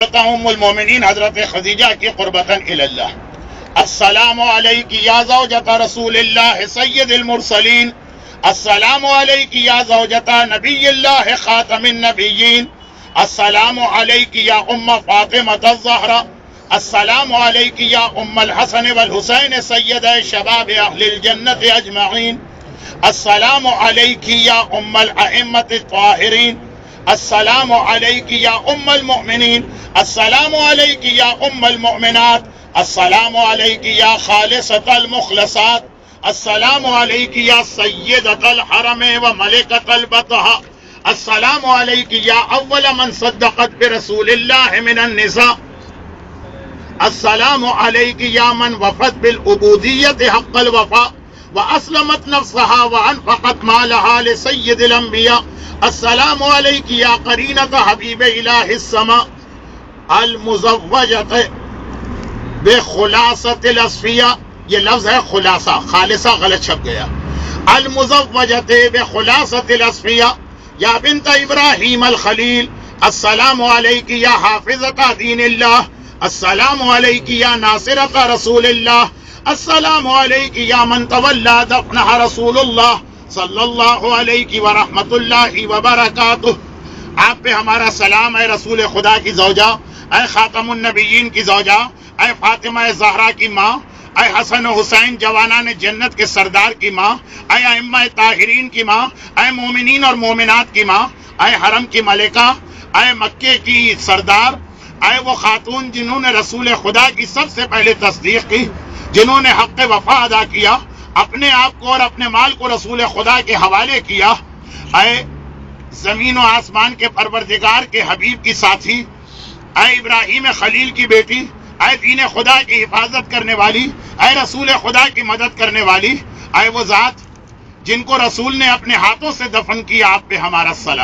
ام المومنین حضرت خدیجہ کی قربتاً الی اللہ. السلام علیک یا زوجۃ رسول اللہ سید المرسلین. السلام علیک یا زوجۃ نبی اللہ خاتم النبیین. السلام علیک یا ام فاطمۃ الزہرا. السلام علیک یا ام الحسن والحسین سید شباب اہل الجنت اجمعین. السلام علیک یا ام الائمۃ الطاہرین. السلام علیک یا ام المؤمنین. السلام علیک یا ام المؤمنات. السلام علیک یا خالصۃ المخلصات. السلام علیک یا سیدۃ الحرم و ملکۃ البطحاء. السلام علیک یا اول من صدقت برسول اللہ من النساء. السلام علیک یا من وفت بالعبودیت حق الوفاء واسلمت نفسها وانفقت مالها لسید الانبیاء. السلام علیک یا قرینۃ حبیب الہ السماء المزوجۃ بخلاصۃ الاصفیاء. یہ لفظ ہے خلاصہ، خالصہ غلط چھپ گیا. المزوجۃ بخلاصۃ الاصفیاء یا بنت ابراہیم الخلیل. السلام علیک یا حافظۃ دین اللہ. السلام علیک یا ناصرۃ رسول اللہ. السلام علیک یا من تولی دفنہ رسول اللہ صلی اللہ علیہ ورحمۃ اللہ وبرکاتہ. آپ پہ ہمارا سلام اے رسول خدا کی زوجہ، اے خاتم النبیین کی زوجہ، اے فاطمہ زہرا کی ماں، اے حسن و حسین جوانان جنت کے سردار کی ماں، اے ائمہ طاہرین کی ماں، اے مومنین اور مومنات کی ماں، اے حرم کی ملکہ، اے مکے کی سردار، اے وہ خاتون جنہوں نے رسول خدا کی سب سے پہلے تصدیق کی، جنہوں نے حق وفا ادا کیا، اپنے آپ کو اور اپنے مال کو رسول خدا کے حوالے کیا. اے زمین و آسمان کے پروردگار کے حبیب کی ساتھی، اے ابراہیم خلیل کی بیٹی، اے دین خدا کی حفاظت کرنے والی، اے رسول خدا کی مدد کرنے والی، اے وہ ذات جن کو رسول نے اپنے ہاتھوں سے دفن کیا، آپ پہ ہمارا سلام.